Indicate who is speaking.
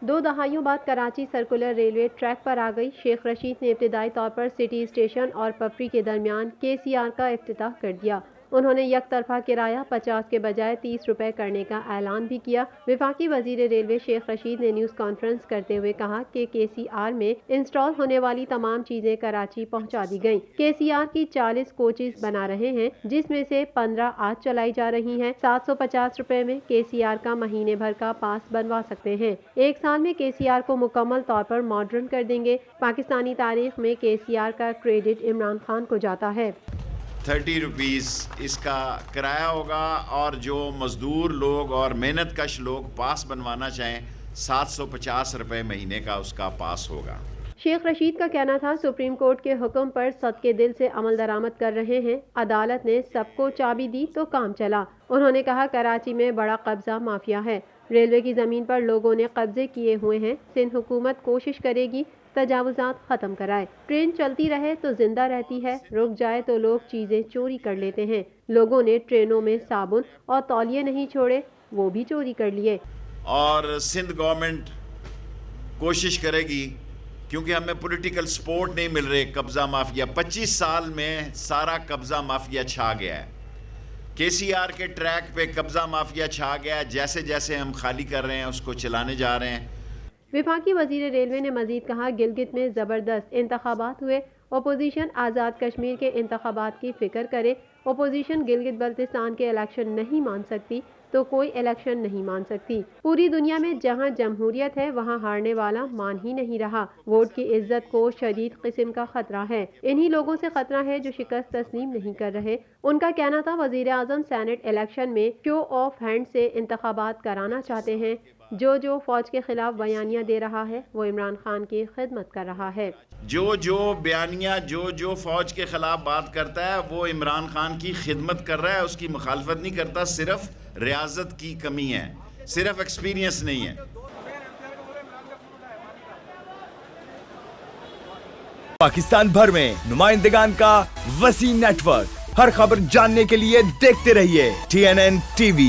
Speaker 1: 2 दहाइयों बाद Karachi circular railway track पर आ गई। शेख रशीद ने इब्तदाई तौर पर सिटी स्टेशन और पफरी के दरमियान KCR का इफ्तिताह कर दिया। उन्होंने एक तरफा किराया 50 के बजाय 30 रुपए करने का ऐलान भी किया। वफाकी वजीर रेलवे शेख रशीद ने न्यूज़ कॉन्फ्रेंस करते हुए कहा कि KCR में इंस्टॉल होने वाली तमाम चीजें कराची पहुंचा दी गयी। KCR की 40 कोचेस बना रहे हैं, जिसमें से 15 आज चलाई जा रही हैं। 750 रुपए में KCR का महीने भर का पास बनवा सकते हैं। 1 साल में KCR को मुकम्मल तौर पर मॉडर्न कर देंगे। पाकिस्तानी तारीख में KCR का क्रेडिट इमरान खान को जाता है।
Speaker 2: 30 रुपीज़ इसका किराया होगा और जो मज़दूर लोग और मेहनत कश लोग पास बनवाना चाहें 750 रुपये महीने का उसका पास होगा।
Speaker 1: शेख रशीद का कहना था सुप्रीम कोर्ट के हुक्म पर सदके दिल से अमल दरामद कर रहे हैं। अदालत ने सबको चाबी दी तो काम चला। उन्होंने कहा कराची में बड़ा कब्जा माफिया है। रेलवे की ज़मीन पर लोगों ने कब्जे किए हुए हैं। सिंध हुकूमत कोशिश करेगी तजावुजात खत्म कराए। ट्रेन चलती रहे तो जिंदा रहती है, रुक जाए तो लोग चीजें चोरी कर लेते हैं। लोगों ने ट्रेनों में साबुन और तौलिए नहीं छोड़े, वो भी चोरी कर लिए।
Speaker 2: और सिंध गवर्नमेंट कोशिश करेगी, क्योंकि हमें पॉलिटिकल सपोर्ट नहीं मिल रही। कब्जा माफिया 25 साल में सारा कब्जा माफिया छा गया है। KCR के ट्रैक पे कब्जा माफिया छा गया है। जैसे जैसे हम खाली कर रहे हैं उसको चलाने जा रहे हैं।
Speaker 1: वफाकी वजीर रेलवे ने मजीद कहा गिलगित में जबरदस्त इंतखाबात हुए। अपोजिशन आज़ाद कश्मीर के इंतखाबात की फिक्र करे। अपोजिशन गिलगित बल्तिस्तान के इलेक्शन नहीं मान सकती तो कोई इलेक्शन नहीं मान सकती। पूरी दुनिया में जहां जमहूरियत है वहां हारने वाला मान ही नहीं रहा। वोट की इज्जत को शदीद किस्म का खतरा है। इन्हीं लोगों से खतरा है जो शिकस्त तस्लीम नहीं कर रहे। उनका कहना था वजीर आजम सेनेट इलेक्शन में शो ऑफ हैंड से इंतखाबात कराना चाहते हैं। जो फौज के खिलाफ बयानियां दे रहा है वो इमरान खान की खिदमत कर रहा है।
Speaker 2: जो बयानियां जो फौज के खिलाफ बात करता है वो इमरान खान की खिदमत कर रहा है, उसकी मुखालफत नहीं करता। सिर्फ रियाजत की कमी है, सिर्फ एक्सपीरियंस नहीं है।
Speaker 3: पाकिस्तान भर में नुमाइंदगान का वसी नेटवर्क। हर खबर जानने के लिए देखते रहिए TNN TV।